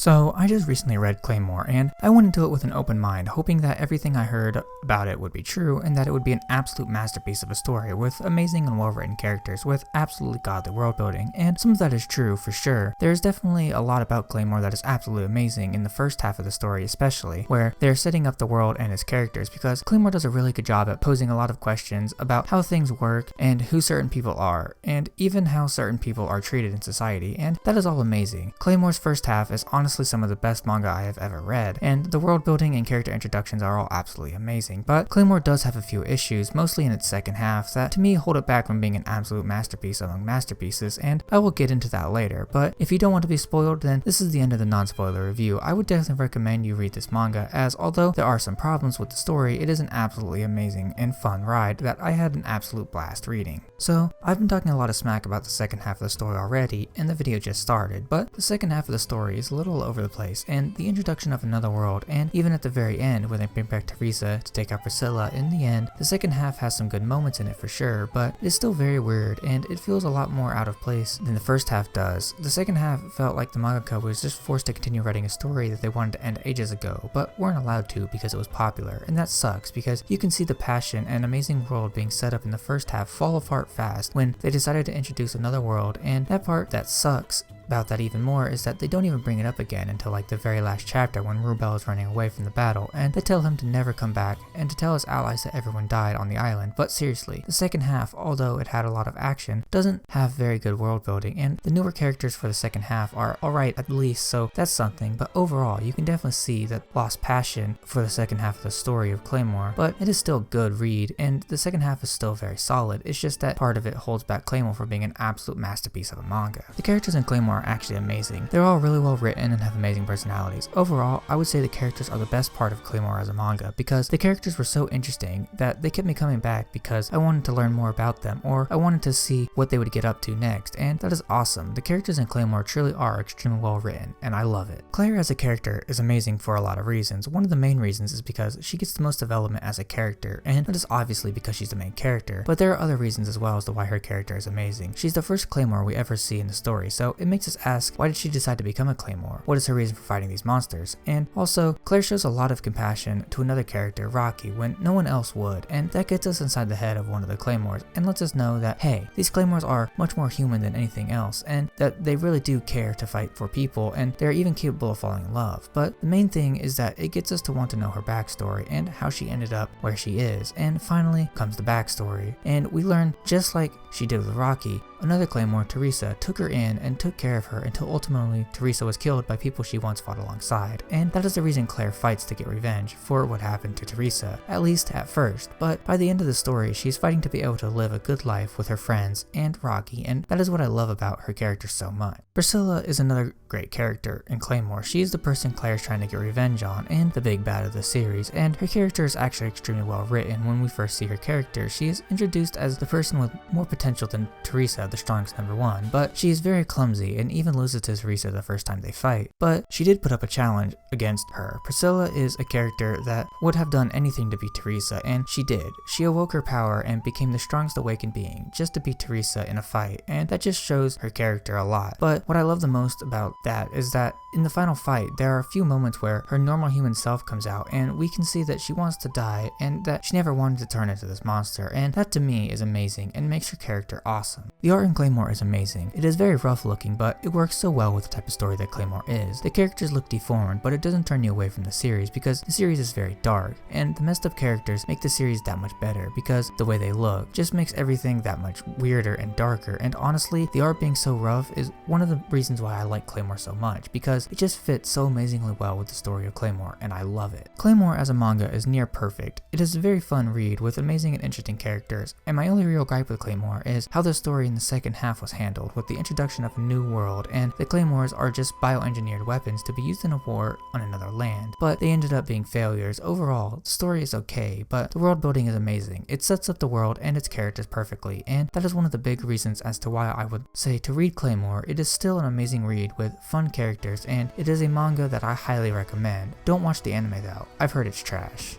So I just recently read Claymore, and I went into it with an open mind, hoping that everything I heard about it would be true and that it would be an absolute masterpiece of a story with amazing and well-written characters with absolutely godly world building, and some of that is true for sure. There is definitely a lot about Claymore that is absolutely amazing in the first half of the story especially, where they're setting up the world and its characters, because Claymore does a really good job at posing a lot of questions about how things work and who certain people are, and even how certain people are treated in society, and that is all amazing. Claymore's first half is honestly some of the best manga I have ever read, and the world building and character introductions are all absolutely amazing, but Claymore does have a few issues, mostly in its second half, that to me hold it back from being an absolute masterpiece among masterpieces, and I will get into that later. But if you don't want to be spoiled, then this is the end of the non-spoiler review. I would definitely recommend you read this manga, as although there are some problems with the story, it is an absolutely amazing and fun ride that I had an absolute blast reading. So I've been talking a lot of smack about the second half of the story already, and the video just started, but the second half of the story is a little over the place, and the introduction of another world, and even at the very end when they bring back Teresa to take out Priscilla, in the end, the second half has some good moments in it for sure, but it's still very weird, and it feels a lot more out of place than the first half does. The second half felt like the mangaka was just forced to continue writing a story that they wanted to end ages ago, but weren't allowed to because it was popular, and that sucks because you can see the passion and amazing world being set up in the first half fall apart fast when they decided to introduce another world, and that part that sucks about that even more is that they don't even bring it up again until like the very last chapter when Rubel is running away from the battle, and they tell him to never come back and to tell his allies that everyone died on the island. But seriously, the second half, although it had a lot of action, doesn't have very good world building, and the newer characters for the second half are alright at least, so that's something, but overall you can definitely see that lost passion for the second half of the story of Claymore, but it is still a good read, and the second half is still very solid. It's just that part of it holds back Claymore from being an absolute masterpiece of a manga. The characters in Claymore are actually amazing. They're all really well written and have amazing personalities. Overall, I would say the characters are the best part of Claymore as a manga, because the characters were so interesting that they kept me coming back because I wanted to learn more about them, or I wanted to see what they would get up to next, and that is awesome. The characters in Claymore truly are extremely well written, and I love it. Claire as a character is amazing for a lot of reasons. One of the main reasons is because she gets the most development as a character, and that is obviously because she's the main character, but there are other reasons as well as to why her character is amazing. She's the first Claymore we ever see in the story, so it makes us ask, why did she decide to become a Claymore? What is her reason for fighting these monsters? And also, Claire shows a lot of compassion to another character, Rocky, when no one else would, and that gets us inside the head of one of the Claymores and lets us know that, hey, these Claymores are much more human than anything else, and that they really do care to fight for people, and they're even capable of falling in love. But the main thing is that it gets us to want to know her backstory and how she ended up where she is, and finally comes the backstory, and we learn, just like she did with Rocky, another Claymore, Teresa, took her in and took care of her until ultimately Teresa was killed by people she once fought alongside, and that is the reason Claire fights to get revenge for what happened to Teresa, at least at first. But by the end of the story, she's fighting to be able to live a good life with her friends and Rocky, and that is what I love about her character so much. Priscilla is another great character in Claymore. She is the person Claire's trying to get revenge on and the big bad of the series, and her character is actually extremely well written. When we first see her character, she is introduced as the person with more potential than Teresa, the strongest number one, but she is very clumsy and even loses to Teresa the first time they fight. But she did put up a challenge against her. Priscilla is a character that would have done anything to beat Teresa, and she did. She awoke her power and became the strongest awakened being just to beat Teresa in a fight, and that just shows her character a lot. But what I love the most about that is that in the final fight, there are a few moments where her normal human self comes out, and we can see that she wants to die and that she never wanted to turn into this monster, and that to me is amazing and makes her character awesome. The art in Claymore is amazing. It is very rough looking, but it works so well with the type of story that Claymore is. The characters look deformed, but it doesn't turn you away from the series because the series is very dark, and the messed up characters make the series that much better because the way they look just makes everything that much weirder and darker, and honestly, the art being so rough is one of the reasons why I like Claymore so much, because it just fits so amazingly well with the story of Claymore, and I love it. Claymore as a manga is near perfect. It is a very fun read with amazing and interesting characters, and my only real gripe with Claymore is how the story in the second half was handled, with the introduction of a new world, and the Claymores are just bioengineered weapons to be used in a war on another land, but they ended up being failures. Overall, the story is okay, but the world building is amazing. It sets up the world and its characters perfectly, and that is one of the big reasons as to why I would say to read Claymore. It is still an amazing read with fun characters, and it is a manga that I highly recommend. Don't watch the anime though. I've heard it's trash.